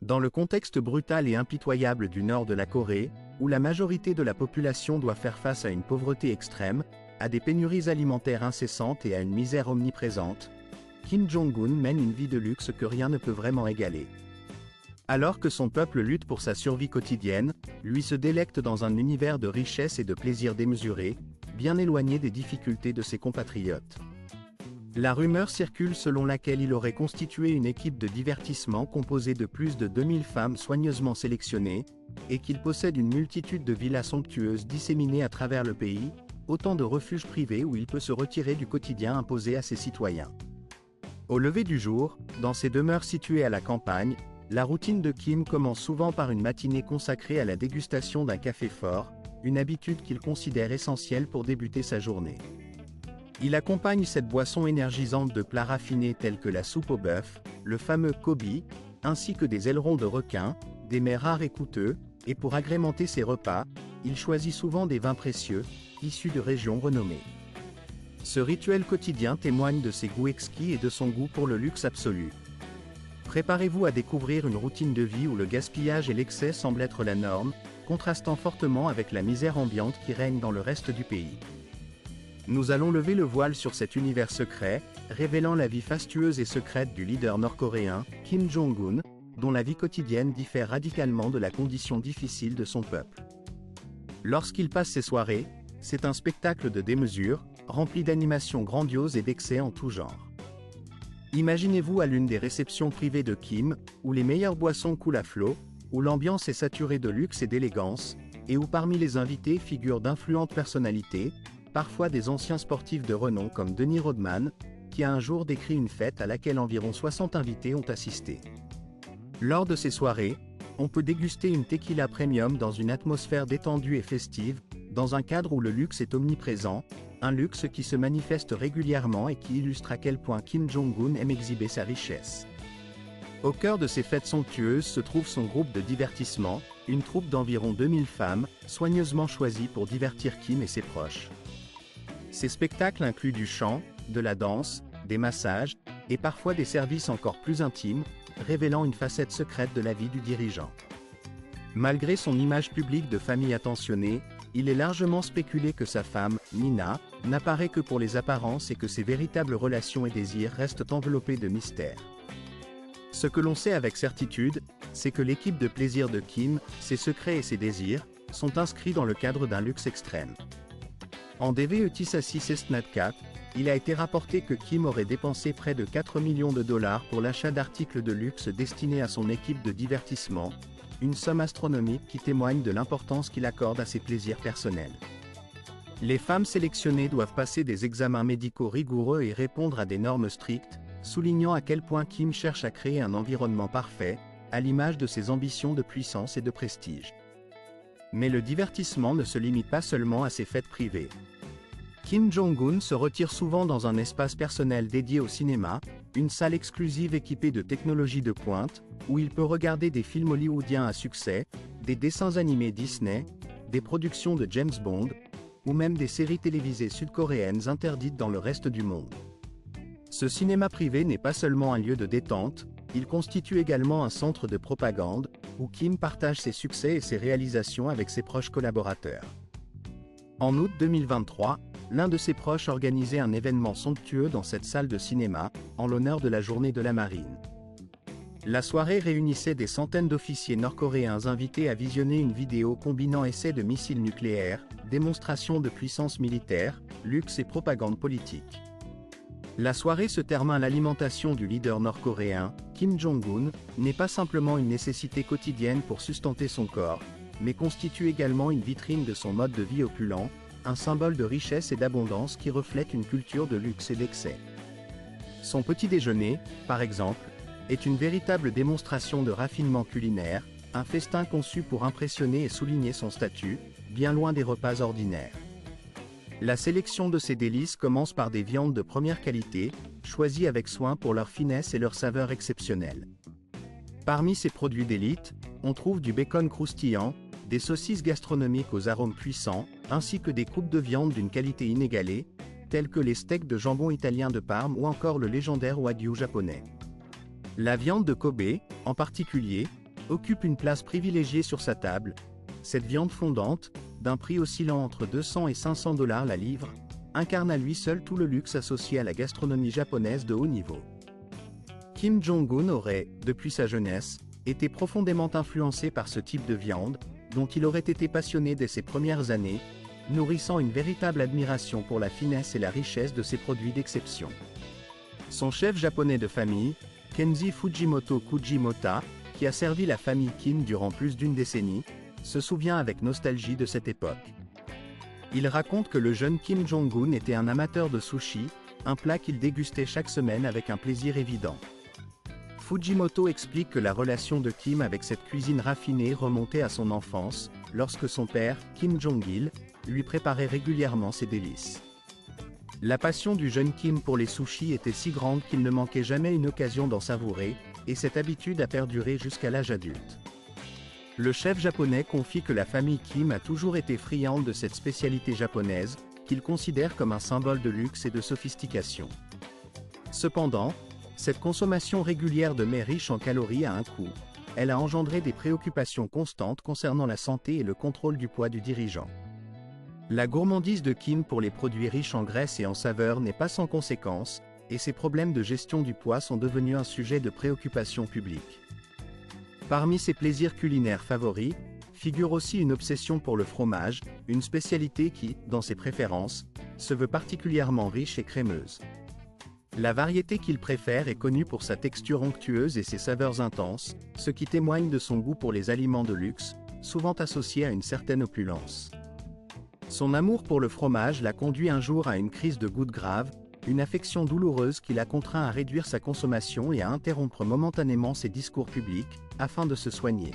Dans le contexte brutal et impitoyable du nord de la Corée, où la majorité de la population doit faire face à une pauvreté extrême, à des pénuries alimentaires incessantes et à une misère omniprésente, Kim Jong-un mène une vie de luxe que rien ne peut vraiment égaler. Alors que son peuple lutte pour sa survie quotidienne, lui se délecte dans un univers de richesse et de plaisir démesurés, bien éloigné des difficultés de ses compatriotes. La rumeur circule selon laquelle il aurait constitué une équipe de divertissement composée de plus de 2000 femmes soigneusement sélectionnées, et qu'il possède une multitude de villas somptueuses disséminées à travers le pays, autant de refuges privés où il peut se retirer du quotidien imposé à ses citoyens. Au lever du jour, dans ses demeures situées à la campagne, la routine de Kim commence souvent par une matinée consacrée à la dégustation d'un café fort, une habitude qu'il considère essentielle pour débuter sa journée. Il accompagne cette boisson énergisante de plats raffinés tels que la soupe au bœuf, le fameux Kobe, ainsi que des ailerons de requin, des mets rares et coûteux, et pour agrémenter ses repas, il choisit souvent des vins précieux, issus de régions renommées. Ce rituel quotidien témoigne de ses goûts exquis et de son goût pour le luxe absolu. Préparez-vous à découvrir une routine de vie où le gaspillage et l'excès semblent être la norme, contrastant fortement avec la misère ambiante qui règne dans le reste du pays. Nous allons lever le voile sur cet univers secret, révélant la vie fastueuse et secrète du leader nord-coréen, Kim Jong-un, dont la vie quotidienne diffère radicalement de la condition difficile de son peuple. Lorsqu'il passe ses soirées, c'est un spectacle de démesure, rempli d'animations grandioses et d'excès en tout genre. Imaginez-vous à l'une des réceptions privées de Kim, où les meilleures boissons coulent à flot, où l'ambiance est saturée de luxe et d'élégance, et où parmi les invités figurent d'influentes personnalités, parfois des anciens sportifs de renom comme Dennis Rodman, qui a un jour décrit une fête à laquelle environ 60 invités ont assisté. Lors de ces soirées, on peut déguster une tequila premium dans une atmosphère détendue et festive, dans un cadre où le luxe est omniprésent, un luxe qui se manifeste régulièrement et qui illustre à quel point Kim Jong-un aime exhiber sa richesse. Au cœur de ces fêtes somptueuses se trouve son groupe de divertissement, une troupe d'environ 2000 femmes, soigneusement choisies pour divertir Kim et ses proches. Ces spectacles incluent du chant, de la danse, des massages, et parfois des services encore plus intimes, révélant une facette secrète de la vie du dirigeant. Malgré son image publique de famille attentionnée, il est largement spéculé que sa femme, Nina, n'apparaît que pour les apparences et que ses véritables relations et désirs restent enveloppés de mystère. Ce que l'on sait avec certitude, c'est que l'équipe de plaisir de Kim, ses secrets et ses désirs, sont inscrits dans le cadre d'un luxe extrême. En DVETISASI Cestnat, il a été rapporté que Kim aurait dépensé près de 4 millions de dollars pour l'achat d'articles de luxe destinés à son équipe de divertissement, une somme astronomique qui témoigne de l'importance qu'il accorde à ses plaisirs personnels. Les femmes sélectionnées doivent passer des examens médicaux rigoureux et répondre à des normes strictes, soulignant à quel point Kim cherche à créer un environnement parfait, à l'image de ses ambitions de puissance et de prestige. Mais le divertissement ne se limite pas seulement à ses fêtes privées. Kim Jong-un se retire souvent dans un espace personnel dédié au cinéma, une salle exclusive équipée de technologies de pointe, où il peut regarder des films hollywoodiens à succès, des dessins animés Disney, des productions de James Bond, ou même des séries télévisées sud-coréennes interdites dans le reste du monde. Ce cinéma privé n'est pas seulement un lieu de détente, il constitue également un centre de propagande, où Kim partage ses succès et ses réalisations avec ses proches collaborateurs. En août 2023, l'un de ses proches organisait un événement somptueux dans cette salle de cinéma, en l'honneur de la journée de la marine. La soirée réunissait des centaines d'officiers nord-coréens invités à visionner une vidéo combinant essais de missiles nucléaires, démonstration de puissance militaire, luxe et propagande politique. La soirée se termine à l'alimentation du leader nord-coréen, Kim Jong-un, n'est pas simplement une nécessité quotidienne pour sustenter son corps, mais constitue également une vitrine de son mode de vie opulent, un symbole de richesse et d'abondance qui reflète une culture de luxe et d'excès. Son petit déjeuner, par exemple, est une véritable démonstration de raffinement culinaire, un festin conçu pour impressionner et souligner son statut, bien loin des repas ordinaires. La sélection de ces délices commence par des viandes de première qualité, choisies avec soin pour leur finesse et leur saveur exceptionnelle. Parmi ces produits d'élite, on trouve du bacon croustillant, des saucisses gastronomiques aux arômes puissants, ainsi que des coupes de viande d'une qualité inégalée, telles que les steaks de jambon italien de Parme ou encore le légendaire Wagyu japonais. La viande de Kobe, en particulier, occupe une place privilégiée sur sa table. Cette viande fondante, d'un prix oscillant entre 200 et 500 $ la livre, incarne à lui seul tout le luxe associé à la gastronomie japonaise de haut niveau. Kim Jong-un aurait, depuis sa jeunesse, été profondément influencé par ce type de viande, dont il aurait été passionné dès ses premières années, nourrissant une véritable admiration pour la finesse et la richesse de ses produits d'exception. Son chef japonais de famille, Kenji Fujimoto Kujimota, qui a servi la famille Kim durant plus d'une décennie, se souvient avec nostalgie de cette époque. Il raconte que le jeune Kim Jong-un était un amateur de sushi, un plat qu'il dégustait chaque semaine avec un plaisir évident. Fujimoto explique que la relation de Kim avec cette cuisine raffinée remontait à son enfance, lorsque son père, Kim Jong-il, lui préparait régulièrement ses délices. La passion du jeune Kim pour les sushis était si grande qu'il ne manquait jamais une occasion d'en savourer, et cette habitude a perduré jusqu'à l'âge adulte. Le chef japonais confie que la famille Kim a toujours été friande de cette spécialité japonaise, qu'il considère comme un symbole de luxe et de sophistication. Cependant, cette consommation régulière de mets riches en calories a un coût. Elle a engendré des préoccupations constantes concernant la santé et le contrôle du poids du dirigeant. La gourmandise de Kim pour les produits riches en graisse et en saveur n'est pas sans conséquences, et ses problèmes de gestion du poids sont devenus un sujet de préoccupation publique. Parmi ses plaisirs culinaires favoris, figure aussi une obsession pour le fromage, une spécialité qui, dans ses préférences, se veut particulièrement riche et crémeuse. La variété qu'il préfère est connue pour sa texture onctueuse et ses saveurs intenses, ce qui témoigne de son goût pour les aliments de luxe, souvent associé à une certaine opulence. Son amour pour le fromage l'a conduit un jour à une crise de goutte grave, une affection douloureuse qui l'a contraint à réduire sa consommation et à interrompre momentanément ses discours publics, afin de se soigner.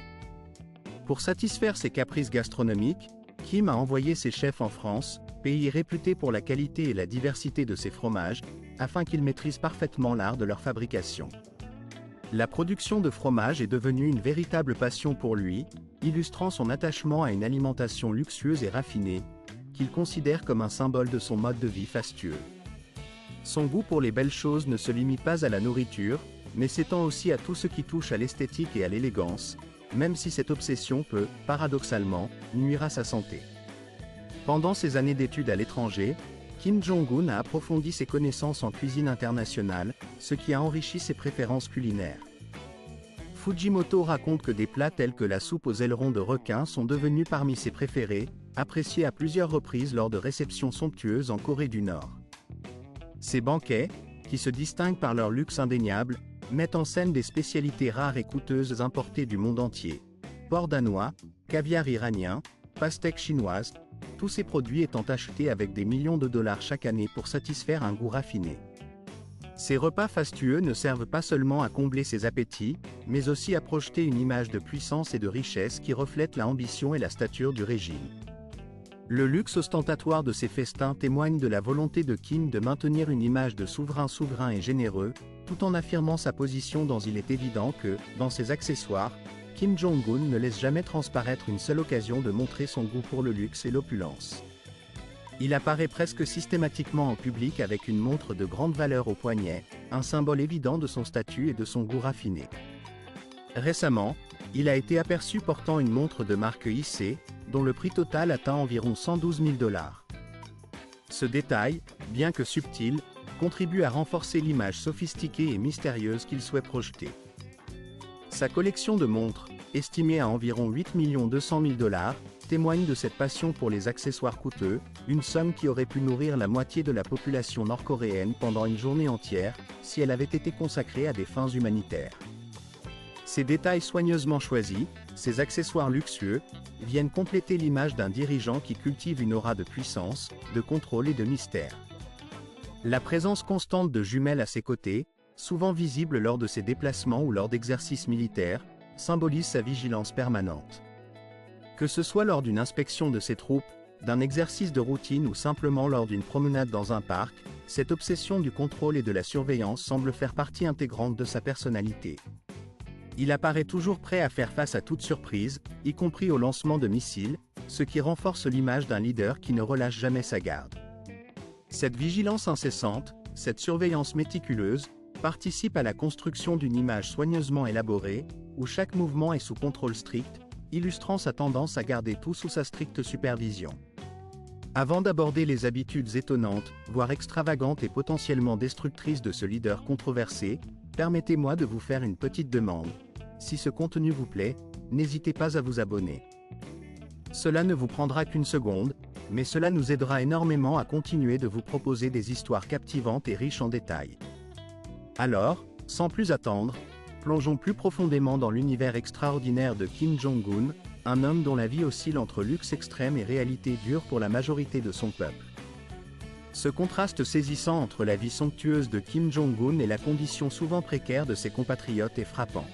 Pour satisfaire ses caprices gastronomiques, Kim a envoyé ses chefs en France, pays réputé pour la qualité et la diversité de ses fromages, afin qu'ils maîtrisent parfaitement l'art de leur fabrication. La production de fromage est devenue une véritable passion pour lui, illustrant son attachement à une alimentation luxueuse et raffinée, qu'il considère comme un symbole de son mode de vie fastueux. Son goût pour les belles choses ne se limite pas à la nourriture, mais s'étend aussi à tout ce qui touche à l'esthétique et à l'élégance, même si cette obsession peut, paradoxalement, nuire à sa santé. Pendant ses années d'études à l'étranger, Kim Jong-un a approfondi ses connaissances en cuisine internationale, ce qui a enrichi ses préférences culinaires. Fujimoto raconte que des plats tels que la soupe aux ailerons de requin sont devenus parmi ses préférés, appréciés à plusieurs reprises lors de réceptions somptueuses en Corée du Nord. Ces banquets, qui se distinguent par leur luxe indéniable, mettent en scène des spécialités rares et coûteuses importées du monde entier. Porc danois, caviar iranien, pastèques chinoises, tous ces produits étant achetés avec des millions de dollars chaque année pour satisfaire un goût raffiné. Ces repas fastueux ne servent pas seulement à combler ses appétits, mais aussi à projeter une image de puissance et de richesse qui reflète la ambition et la stature du régime. Le luxe ostentatoire de ces festins témoigne de la volonté de Kim de maintenir une image de souverain et généreux, tout en affirmant sa position dont il est évident que, dans ses accessoires, Kim Jong-un ne laisse jamais transparaître une seule occasion de montrer son goût pour le luxe et l'opulence. Il apparaît presque systématiquement en public avec une montre de grande valeur au poignet, un symbole évident de son statut et de son goût raffiné. Récemment, il a été aperçu portant une montre de marque IC, dont le prix total atteint environ 112 000 $. Ce détail, bien que subtil, contribue à renforcer l'image sophistiquée et mystérieuse qu'il souhaite projeter. Sa collection de montres, estimée à environ 8 200 000 $, témoigne de cette passion pour les accessoires coûteux, une somme qui aurait pu nourrir la moitié de la population nord-coréenne pendant une journée entière, si elle avait été consacrée à des fins humanitaires. Ces détails soigneusement choisis, ces accessoires luxueux, viennent compléter l'image d'un dirigeant qui cultive une aura de puissance, de contrôle et de mystère. La présence constante de jumelles à ses côtés, souvent visibles lors de ses déplacements ou lors d'exercices militaires, symbolise sa vigilance permanente. Que ce soit lors d'une inspection de ses troupes, d'un exercice de routine ou simplement lors d'une promenade dans un parc, cette obsession du contrôle et de la surveillance semble faire partie intégrante de sa personnalité. Il apparaît toujours prêt à faire face à toute surprise, y compris au lancement de missiles, ce qui renforce l'image d'un leader qui ne relâche jamais sa garde. Cette vigilance incessante, cette surveillance méticuleuse, participe à la construction d'une image soigneusement élaborée, où chaque mouvement est sous contrôle strict, illustrant sa tendance à garder tout sous sa stricte supervision. Avant d'aborder les habitudes étonnantes, voire extravagantes et potentiellement destructrices de ce leader controversé, permettez-moi de vous faire une petite demande. Si ce contenu vous plaît, n'hésitez pas à vous abonner. Cela ne vous prendra qu'une seconde, mais cela nous aidera énormément à continuer de vous proposer des histoires captivantes et riches en détails. Alors, sans plus attendre, plongeons plus profondément dans l'univers extraordinaire de Kim Jong-un, un homme dont la vie oscille entre luxe extrême et réalité dure pour la majorité de son peuple. Ce contraste saisissant entre la vie somptueuse de Kim Jong-un et la condition souvent précaire de ses compatriotes est frappant.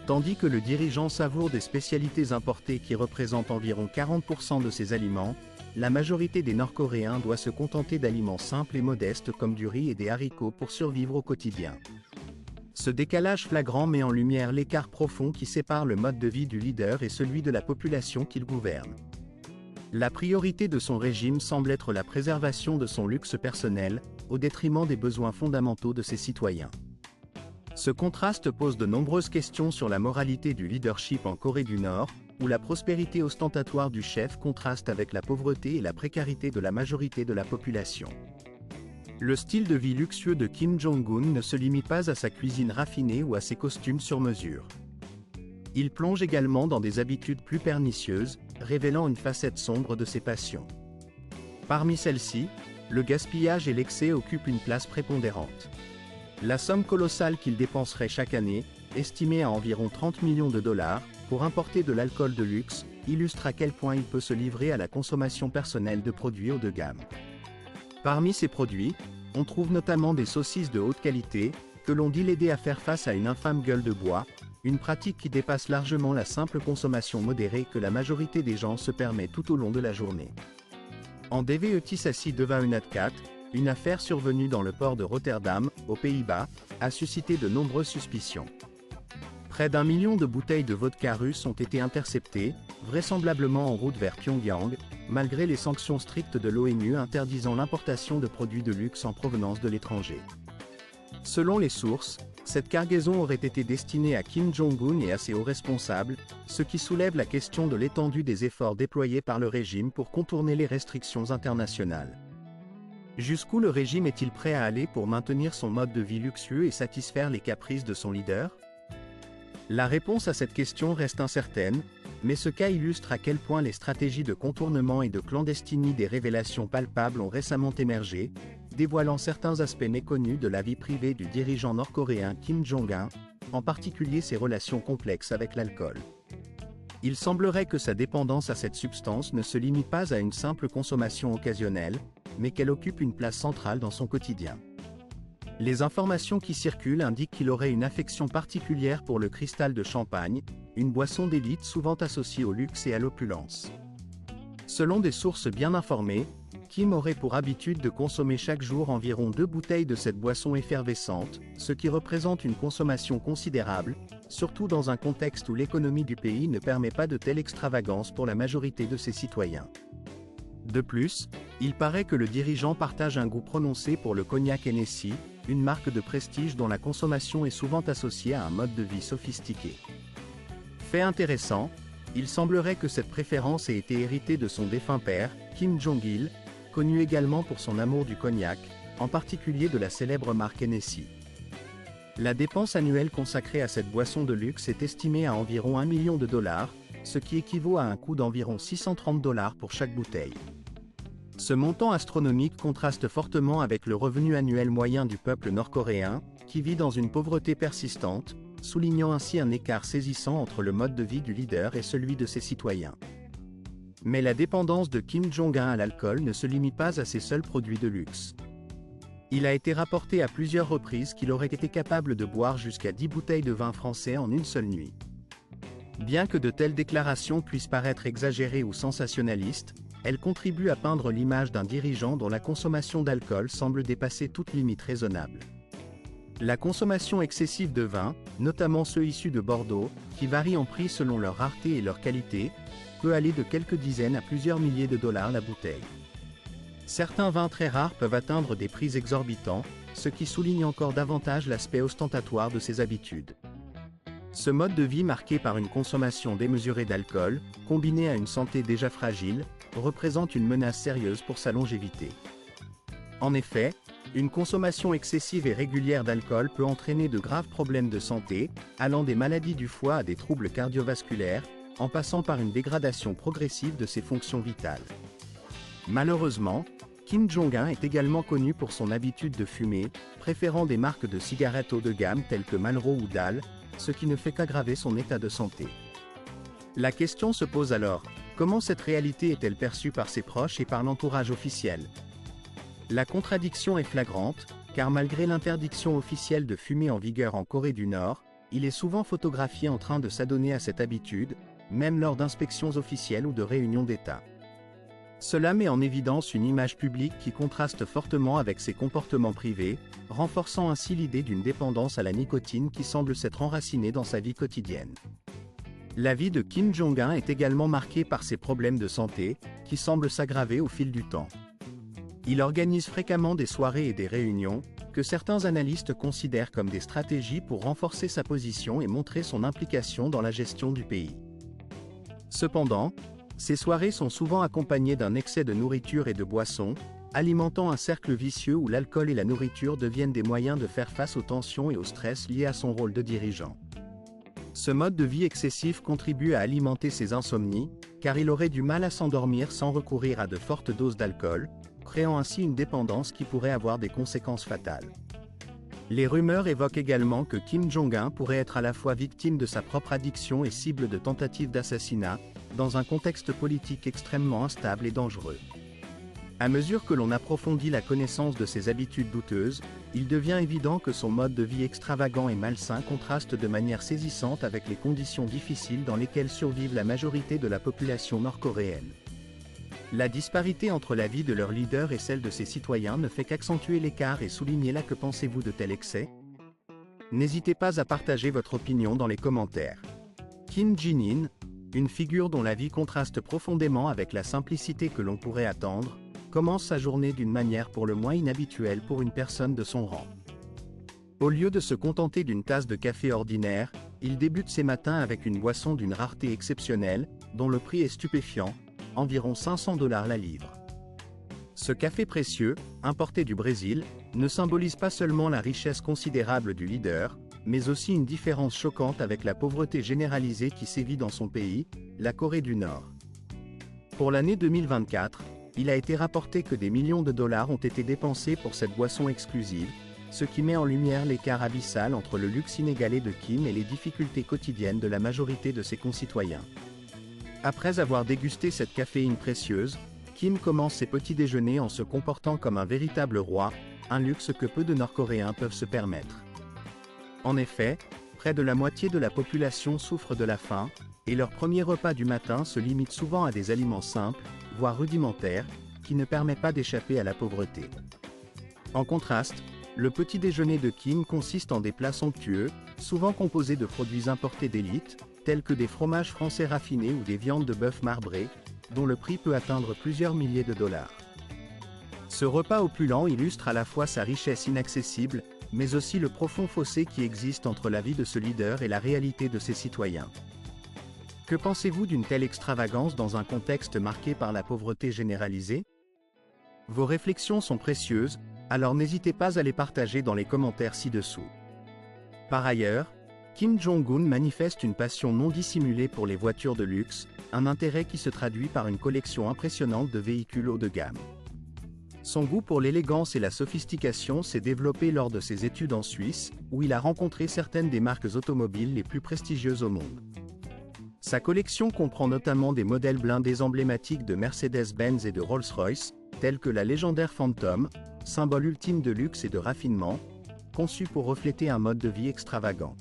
Tandis que le dirigeant savoure des spécialités importées qui représentent environ 40% de ses aliments, la majorité des Nord-Coréens doit se contenter d'aliments simples et modestes comme du riz et des haricots pour survivre au quotidien. Ce décalage flagrant met en lumière l'écart profond qui sépare le mode de vie du leader et celui de la population qu'il gouverne. La priorité de son régime semble être la préservation de son luxe personnel, au détriment des besoins fondamentaux de ses citoyens. Ce contraste pose de nombreuses questions sur la moralité du leadership en Corée du Nord, où la prospérité ostentatoire du chef contraste avec la pauvreté et la précarité de la majorité de la population. Le style de vie luxueux de Kim Jong-un ne se limite pas à sa cuisine raffinée ou à ses costumes sur mesure. Il plonge également dans des habitudes plus pernicieuses, révélant une facette sombre de ses passions. Parmi celles-ci, le gaspillage et l'excès occupent une place prépondérante. La somme colossale qu'il dépenserait chaque année, estimée à environ 30 millions de dollars, pour importer de l'alcool de luxe, illustre à quel point il peut se livrer à la consommation personnelle de produits haut de gamme. Parmi ces produits, on trouve notamment des saucisses de haute qualité, que l'on dit l'aider à faire face à une infâme gueule de bois, une pratique qui dépasse largement la simple consommation modérée que la majorité des gens se permet tout au long de la journée. En DVET devint une AD4, une affaire survenue dans le port de Rotterdam, aux Pays-Bas, a suscité de nombreuses suspicions. Près d'1 million de bouteilles de vodka russe ont été interceptées, vraisemblablement en route vers Pyongyang, malgré les sanctions strictes de l'ONU interdisant l'importation de produits de luxe en provenance de l'étranger. Selon les sources, cette cargaison aurait été destinée à Kim Jong-un et à ses hauts responsables, ce qui soulève la question de l'étendue des efforts déployés par le régime pour contourner les restrictions internationales. Jusqu'où le régime est-il prêt à aller pour maintenir son mode de vie luxueux et satisfaire les caprices de son leader ? La réponse à cette question reste incertaine, mais ce cas illustre à quel point les stratégies de contournement et de clandestinie des révélations palpables ont récemment émergé, dévoilant certains aspects méconnus de la vie privée du dirigeant nord-coréen Kim Jong-un, en particulier ses relations complexes avec l'alcool. Il semblerait que sa dépendance à cette substance ne se limite pas à une simple consommation occasionnelle, mais qu'elle occupe une place centrale dans son quotidien. Les informations qui circulent indiquent qu'il aurait une affection particulière pour le cristal de champagne, une boisson d'élite souvent associée au luxe et à l'opulence. Selon des sources bien informées, Kim aurait pour habitude de consommer chaque jour environ 2 bouteilles de cette boisson effervescente, ce qui représente une consommation considérable, surtout dans un contexte où l'économie du pays ne permet pas de telle extravagance pour la majorité de ses citoyens. De plus, il paraît que le dirigeant partage un goût prononcé pour le cognac Hennessy, une marque de prestige dont la consommation est souvent associée à un mode de vie sophistiqué. Fait intéressant, il semblerait que cette préférence ait été héritée de son défunt père, Kim Jong-il, connu également pour son amour du cognac, en particulier de la célèbre marque Hennessy. La dépense annuelle consacrée à cette boisson de luxe est estimée à environ 1 million de dollars, ce qui équivaut à un coût d'environ 630 $ pour chaque bouteille. Ce montant astronomique contraste fortement avec le revenu annuel moyen du peuple nord-coréen, qui vit dans une pauvreté persistante, soulignant ainsi un écart saisissant entre le mode de vie du leader et celui de ses citoyens. Mais la dépendance de Kim Jong-un à l'alcool ne se limite pas à ses seuls produits de luxe. Il a été rapporté à plusieurs reprises qu'il aurait été capable de boire jusqu'à 10 bouteilles de vin français en une seule nuit. Bien que de telles déclarations puissent paraître exagérées ou sensationnalistes, elles contribuent à peindre l'image d'un dirigeant dont la consommation d'alcool semble dépasser toute limite raisonnable. La consommation excessive de vin, notamment ceux issus de Bordeaux, qui varient en prix selon leur rareté et leur qualité, peut aller de quelques dizaines à plusieurs milliers de dollars la bouteille. Certains vins très rares peuvent atteindre des prix exorbitants, ce qui souligne encore davantage l'aspect ostentatoire de ses habitudes. Ce mode de vie marqué par une consommation démesurée d'alcool, combiné à une santé déjà fragile, représente une menace sérieuse pour sa longévité. En effet, une consommation excessive et régulière d'alcool peut entraîner de graves problèmes de santé, allant des maladies du foie à des troubles cardiovasculaires, en passant par une dégradation progressive de ses fonctions vitales. Malheureusement, Kim Jong-un est également connu pour son habitude de fumer, préférant des marques de cigarettes haut de gamme telles que Marlboro ou Dahl, ce qui ne fait qu'aggraver son état de santé. La question se pose alors, comment cette réalité est-elle perçue par ses proches et par l'entourage officiel ? La contradiction est flagrante, car malgré l'interdiction officielle de fumer en vigueur en Corée du Nord, il est souvent photographié en train de s'adonner à cette habitude, même lors d'inspections officielles ou de réunions d'État. Cela met en évidence une image publique qui contraste fortement avec ses comportements privés, renforçant ainsi l'idée d'une dépendance à la nicotine qui semble s'être enracinée dans sa vie quotidienne. La vie de Kim Jong-un est également marquée par ses problèmes de santé, qui semblent s'aggraver au fil du temps. Il organise fréquemment des soirées et des réunions, que certains analystes considèrent comme des stratégies pour renforcer sa position et montrer son implication dans la gestion du pays. Cependant, ces soirées sont souvent accompagnées d'un excès de nourriture et de boissons, alimentant un cercle vicieux où l'alcool et la nourriture deviennent des moyens de faire face aux tensions et au stress liés à son rôle de dirigeant. Ce mode de vie excessif contribue à alimenter ses insomnies, car il aurait du mal à s'endormir sans recourir à de fortes doses d'alcool, créant ainsi une dépendance qui pourrait avoir des conséquences fatales. Les rumeurs évoquent également que Kim Jong-un pourrait être à la fois victime de sa propre addiction et cible de tentatives d'assassinat, dans un contexte politique extrêmement instable et dangereux. À mesure que l'on approfondit la connaissance de ses habitudes douteuses, il devient évident que son mode de vie extravagant et malsain contraste de manière saisissante avec les conditions difficiles dans lesquelles survivent la majorité de la population nord-coréenne. La disparité entre la vie de leur leader et celle de ses citoyens ne fait qu'accentuer l'écart et souligner là. Que pensez-vous de tel excès ? N'hésitez pas à partager votre opinion dans les commentaires. Kim Jin-in, une figure dont la vie contraste profondément avec la simplicité que l'on pourrait attendre, commence sa journée d'une manière pour le moins inhabituelle pour une personne de son rang. Au lieu de se contenter d'une tasse de café ordinaire, il débute ses matins avec une boisson d'une rareté exceptionnelle, dont le prix est stupéfiant, environ 500 $ la livre. Ce café précieux, importé du Brésil, ne symbolise pas seulement la richesse considérable du leader, mais aussi une différence choquante avec la pauvreté généralisée qui sévit dans son pays, la Corée du Nord. Pour l'année 2024, il a été rapporté que des millions de dollars ont été dépensés pour cette boisson exclusive, ce qui met en lumière l'écart abyssal entre le luxe inégalé de Kim et les difficultés quotidiennes de la majorité de ses concitoyens. Après avoir dégusté cette caféine précieuse, Kim commence ses petits déjeuners en se comportant comme un véritable roi, un luxe que peu de Nord-Coréens peuvent se permettre. En effet, près de la moitié de la population souffre de la faim, et leur premier repas du matin se limite souvent à des aliments simples, voire rudimentaires, qui ne permettent pas d'échapper à la pauvreté. En contraste, le petit déjeuner de Kim consiste en des plats somptueux, souvent composés de produits importés d'élite, tels que des fromages français raffinés ou des viandes de bœuf marbrées, dont le prix peut atteindre plusieurs milliers de dollars. Ce repas opulent illustre à la fois sa richesse inaccessible, mais aussi le profond fossé qui existe entre la vie de ce leader et la réalité de ses citoyens. Que pensez-vous d'une telle extravagance dans un contexte marqué par la pauvreté généralisée ? Vos réflexions sont précieuses, alors n'hésitez pas à les partager dans les commentaires ci-dessous. Par ailleurs, Kim Jong-un manifeste une passion non dissimulée pour les voitures de luxe, un intérêt qui se traduit par une collection impressionnante de véhicules haut de gamme. Son goût pour l'élégance et la sophistication s'est développé lors de ses études en Suisse, où il a rencontré certaines des marques automobiles les plus prestigieuses au monde. Sa collection comprend notamment des modèles blindés emblématiques de Mercedes-Benz et de Rolls-Royce, tels que la légendaire Phantom, symbole ultime de luxe et de raffinement, conçu pour refléter un mode de vie extravagant.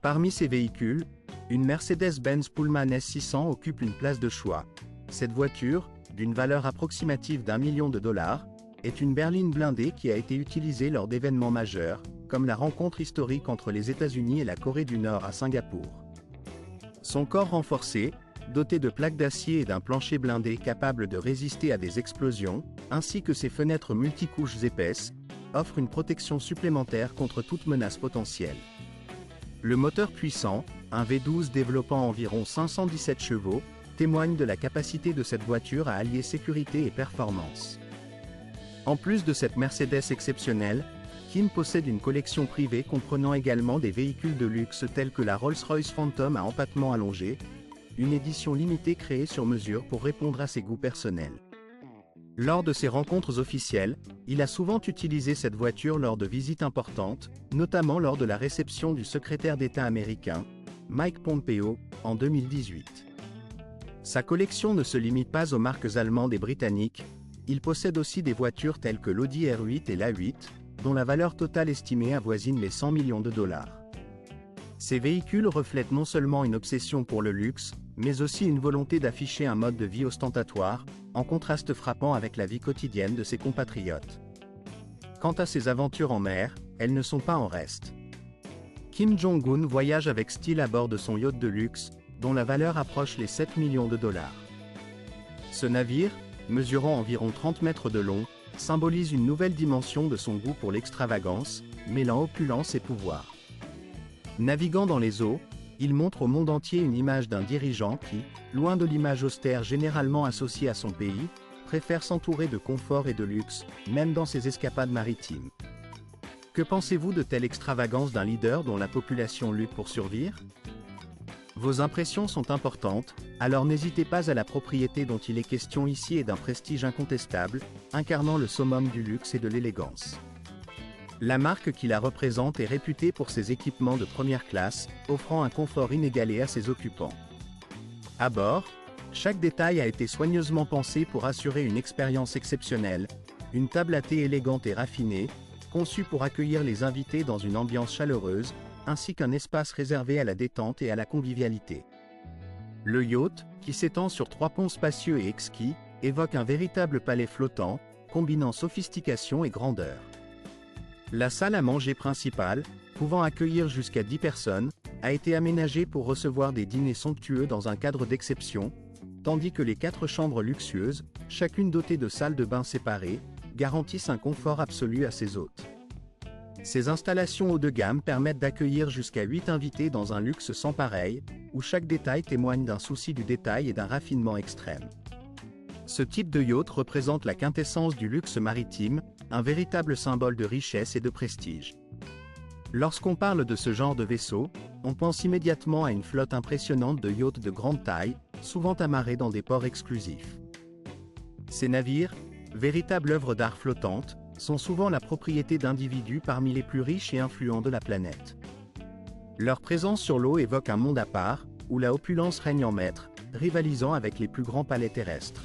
Parmi ces véhicules, une Mercedes-Benz Pullman S600 occupe une place de choix. Cette voiture, d'une valeur approximative d'1 million de dollars, est une berline blindée qui a été utilisée lors d'événements majeurs, comme la rencontre historique entre les États-Unis et la Corée du Nord à Singapour. Son corps renforcé, doté de plaques d'acier et d'un plancher blindé capable de résister à des explosions, ainsi que ses fenêtres multicouches épaisses, offre une protection supplémentaire contre toute menace potentielle. Le moteur puissant, un V12 développant environ 517 chevaux, témoigne de la capacité de cette voiture à allier sécurité et performance. En plus de cette Mercedes exceptionnelle, Kim possède une collection privée comprenant également des véhicules de luxe tels que la Rolls-Royce Phantom à empattement allongé, une édition limitée créée sur mesure pour répondre à ses goûts personnels. Lors de ses rencontres officielles, il a souvent utilisé cette voiture lors de visites importantes, notamment lors de la réception du secrétaire d'État américain, Mike Pompeo, en 2018. Sa collection ne se limite pas aux marques allemandes et britanniques, il possède aussi des voitures telles que l'Audi R8 et l'A8, dont la valeur totale estimée avoisine les 100 millions de dollars. Ces véhicules reflètent non seulement une obsession pour le luxe, mais aussi une volonté d'afficher un mode de vie ostentatoire, en contraste frappant avec la vie quotidienne de ses compatriotes. Quant à ses aventures en mer, elles ne sont pas en reste. Kim Jong-un voyage avec style à bord de son yacht de luxe, dont la valeur approche les 7 millions de dollars. Ce navire, mesurant environ 30 mètres de long, symbolise une nouvelle dimension de son goût pour l'extravagance, mêlant opulence et pouvoir. Naviguant dans les eaux, il montre au monde entier une image d'un dirigeant qui, loin de l'image austère généralement associée à son pays, préfère s'entourer de confort et de luxe, même dans ses escapades maritimes. Que pensez-vous de telle extravagance d'un leader dont la population lutte pour survivre? Vos impressions sont importantes, alors n'hésitez pas à la propriété dont il est question ici et d'un prestige incontestable, incarnant le summum du luxe et de l'élégance. La marque qui la représente est réputée pour ses équipements de première classe, offrant un confort inégalé à ses occupants. À bord, chaque détail a été soigneusement pensé pour assurer une expérience exceptionnelle, une table à thé élégante et raffinée, conçue pour accueillir les invités dans une ambiance chaleureuse, ainsi qu'un espace réservé à la détente et à la convivialité. Le yacht, qui s'étend sur 3 ponts spacieux et exquis, évoque un véritable palais flottant, combinant sophistication et grandeur. La salle à manger principale, pouvant accueillir jusqu'à 10 personnes, a été aménagée pour recevoir des dîners somptueux dans un cadre d'exception, tandis que les 4 chambres luxueuses, chacune dotée de salles de bain séparées, garantissent un confort absolu à ses hôtes. Ces installations haut de gamme permettent d'accueillir jusqu'à 8 invités dans un luxe sans pareil, où chaque détail témoigne d'un souci du détail et d'un raffinement extrême. Ce type de yacht représente la quintessence du luxe maritime, un véritable symbole de richesse et de prestige. Lorsqu'on parle de ce genre de vaisseau, on pense immédiatement à une flotte impressionnante de yachts de grande taille, souvent amarrés dans des ports exclusifs. Ces navires, véritables œuvres d'art flottantes, sont souvent la propriété d'individus parmi les plus riches et influents de la planète. Leur présence sur l'eau évoque un monde à part, où la opulence règne en maître, rivalisant avec les plus grands palais terrestres.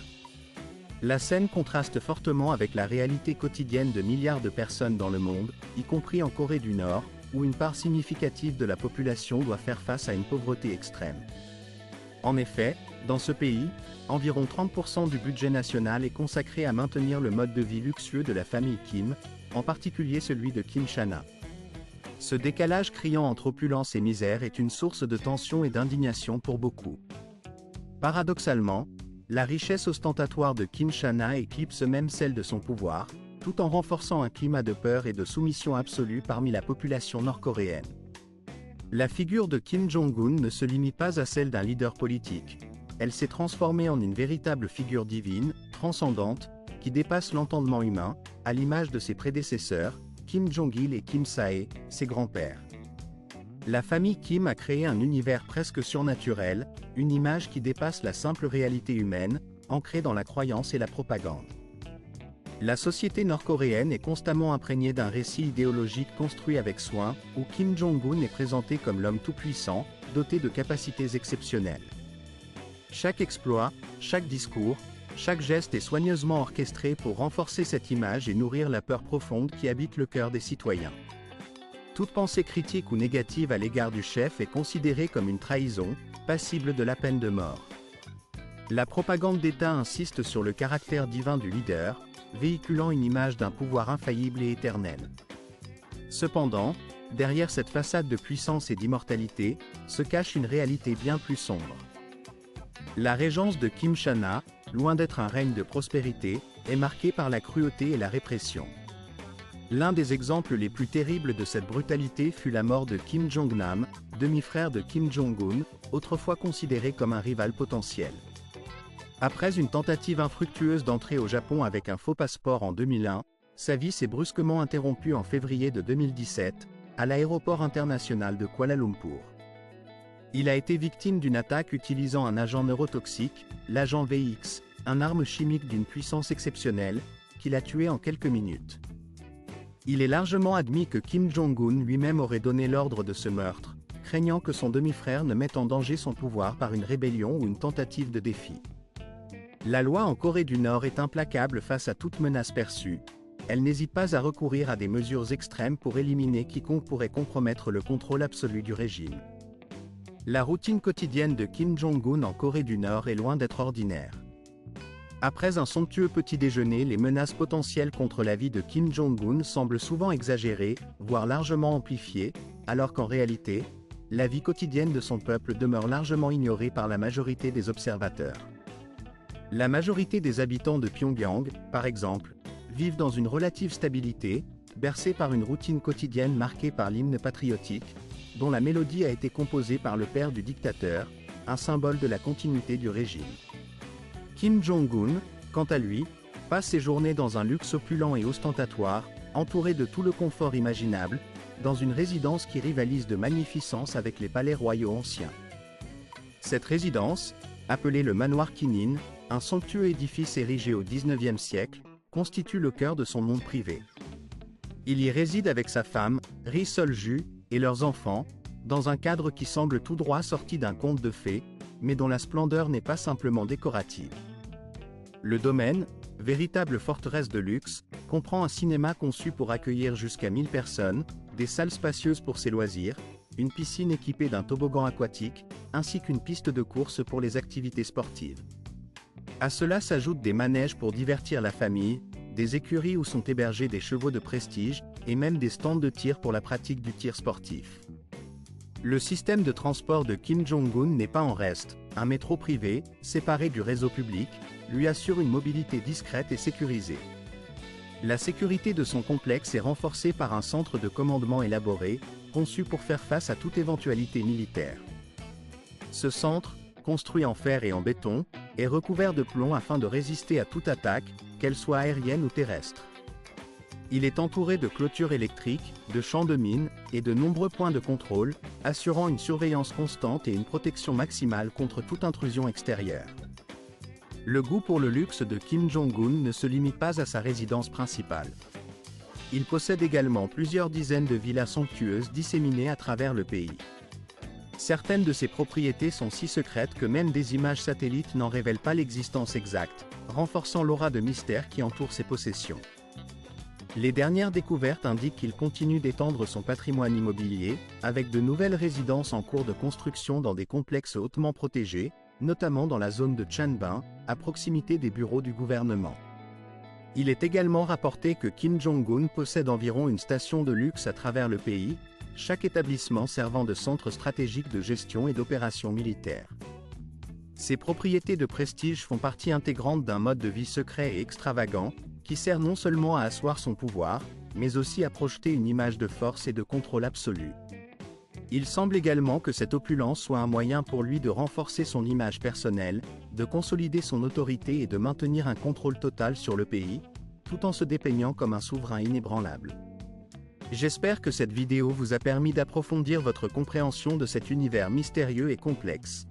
La scène contraste fortement avec la réalité quotidienne de milliards de personnes dans le monde, y compris en Corée du Nord, où une part significative de la population doit faire face à une pauvreté extrême. En effet, dans ce pays, environ 30% du budget national est consacré à maintenir le mode de vie luxueux de la famille Kim, en particulier celui de Kim Chana. Ce décalage criant entre opulence et misère est une source de tension et d'indignation pour beaucoup. Paradoxalement, la richesse ostentatoire de Kim Chana éclipse même celle de son pouvoir, tout en renforçant un climat de peur et de soumission absolue parmi la population nord-coréenne. La figure de Kim Jong-un ne se limite pas à celle d'un leader politique. Elle s'est transformée en une véritable figure divine, transcendante, qui dépasse l'entendement humain, à l'image de ses prédécesseurs, Kim Jong-il et Kim Sae, ses grands-pères. La famille Kim a créé un univers presque surnaturel, une image qui dépasse la simple réalité humaine, ancrée dans la croyance et la propagande. La société nord-coréenne est constamment imprégnée d'un récit idéologique construit avec soin, où Kim Jong-un est présenté comme l'homme tout-puissant, doté de capacités exceptionnelles. Chaque exploit, chaque discours, chaque geste est soigneusement orchestré pour renforcer cette image et nourrir la peur profonde qui habite le cœur des citoyens. Toute pensée critique ou négative à l'égard du chef est considérée comme une trahison, passible de la peine de mort. La propagande d'État insiste sur le caractère divin du leader, véhiculant une image d'un pouvoir infaillible et éternel. Cependant, derrière cette façade de puissance et d'immortalité, se cache une réalité bien plus sombre. La régence de Kim Chana, loin d'être un règne de prospérité, est marquée par la cruauté et la répression. L'un des exemples les plus terribles de cette brutalité fut la mort de Kim Jong-nam, demi-frère de Kim Jong-un, autrefois considéré comme un rival potentiel. Après une tentative infructueuse d'entrer au Japon avec un faux passeport en 2001, sa vie s'est brusquement interrompue en février de 2017, à l'aéroport international de Kuala Lumpur. Il a été victime d'une attaque utilisant un agent neurotoxique, l'agent VX, une arme chimique d'une puissance exceptionnelle, qui l'a tué en quelques minutes. Il est largement admis que Kim Jong-un lui-même aurait donné l'ordre de ce meurtre, craignant que son demi-frère ne mette en danger son pouvoir par une rébellion ou une tentative de défi. La loi en Corée du Nord est implacable face à toute menace perçue. Elle n'hésite pas à recourir à des mesures extrêmes pour éliminer quiconque pourrait compromettre le contrôle absolu du régime. La routine quotidienne de Kim Jong-un en Corée du Nord est loin d'être ordinaire. Après un somptueux petit déjeuner, les menaces potentielles contre la vie de Kim Jong-un semblent souvent exagérées, voire largement amplifiées, alors qu'en réalité, la vie quotidienne de son peuple demeure largement ignorée par la majorité des observateurs. La majorité des habitants de Pyongyang, par exemple, vivent dans une relative stabilité, bercés par une routine quotidienne marquée par l'hymne patriotique, dont la mélodie a été composée par le père du dictateur, un symbole de la continuité du régime. Kim Jong-un, quant à lui, passe ses journées dans un luxe opulent et ostentatoire, entouré de tout le confort imaginable, dans une résidence qui rivalise de magnificence avec les palais royaux anciens. Cette résidence, appelée le manoir Kinin, un somptueux édifice érigé au XIXe siècle, constitue le cœur de son monde privé. Il y réside avec sa femme, Ri Sol-ju, et leurs enfants, dans un cadre qui semble tout droit sorti d'un conte de fées, mais dont la splendeur n'est pas simplement décorative. Le domaine, véritable forteresse de luxe, comprend un cinéma conçu pour accueillir jusqu'à 1000 personnes, des salles spacieuses pour ses loisirs, une piscine équipée d'un toboggan aquatique, ainsi qu'une piste de course pour les activités sportives. À cela s'ajoutent des manèges pour divertir la famille, des écuries où sont hébergés des chevaux de prestige, et même des stands de tir pour la pratique du tir sportif. Le système de transport de Kim Jong-un n'est pas en reste. Un métro privé, séparé du réseau public, lui assure une mobilité discrète et sécurisée. La sécurité de son complexe est renforcée par un centre de commandement élaboré, conçu pour faire face à toute éventualité militaire. Ce centre, construit en fer et en béton, est recouvert de plomb afin de résister à toute attaque, qu'elle soit aérienne ou terrestre. Il est entouré de clôtures électriques, de champs de mines, et de nombreux points de contrôle, assurant une surveillance constante et une protection maximale contre toute intrusion extérieure. Le goût pour le luxe de Kim Jong-un ne se limite pas à sa résidence principale. Il possède également plusieurs dizaines de villas somptueuses disséminées à travers le pays. Certaines de ses propriétés sont si secrètes que même des images satellites n'en révèlent pas l'existence exacte, renforçant l'aura de mystère qui entoure ses possessions. Les dernières découvertes indiquent qu'il continue d'étendre son patrimoine immobilier, avec de nouvelles résidences en cours de construction dans des complexes hautement protégés, notamment dans la zone de Chanbin, à proximité des bureaux du gouvernement. Il est également rapporté que Kim Jong-un possède environ une station de luxe à travers le pays, chaque établissement servant de centre stratégique de gestion et d'opérations militaires. Ces propriétés de prestige font partie intégrante d'un mode de vie secret et extravagant, qui sert non seulement à asseoir son pouvoir, mais aussi à projeter une image de force et de contrôle absolu. Il semble également que cette opulence soit un moyen pour lui de renforcer son image personnelle, de consolider son autorité et de maintenir un contrôle total sur le pays, tout en se dépeignant comme un souverain inébranlable. J'espère que cette vidéo vous a permis d'approfondir votre compréhension de cet univers mystérieux et complexe.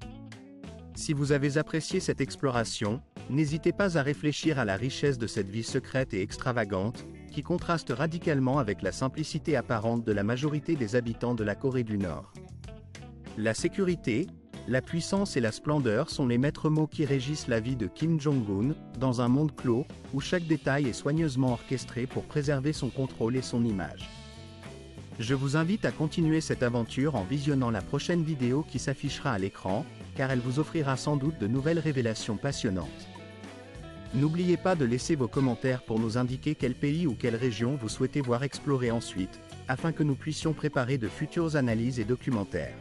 Si vous avez apprécié cette exploration, n'hésitez pas à réfléchir à la richesse de cette vie secrète et extravagante, qui contraste radicalement avec la simplicité apparente de la majorité des habitants de la Corée du Nord. La sécurité, la puissance et la splendeur sont les maîtres mots qui régissent la vie de Kim Jong-un, dans un monde clos, où chaque détail est soigneusement orchestré pour préserver son contrôle et son image. Je vous invite à continuer cette aventure en visionnant la prochaine vidéo qui s'affichera à l'écran, car elle vous offrira sans doute de nouvelles révélations passionnantes. N'oubliez pas de laisser vos commentaires pour nous indiquer quel pays ou quelle région vous souhaitez voir explorer ensuite, afin que nous puissions préparer de futures analyses et documentaires.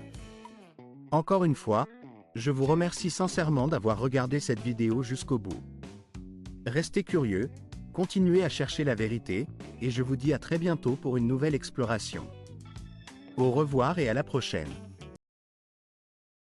Encore une fois, je vous remercie sincèrement d'avoir regardé cette vidéo jusqu'au bout. Restez curieux, Continuez à chercher la vérité, et je vous dis à très bientôt pour une nouvelle exploration. Au revoir et à la prochaine.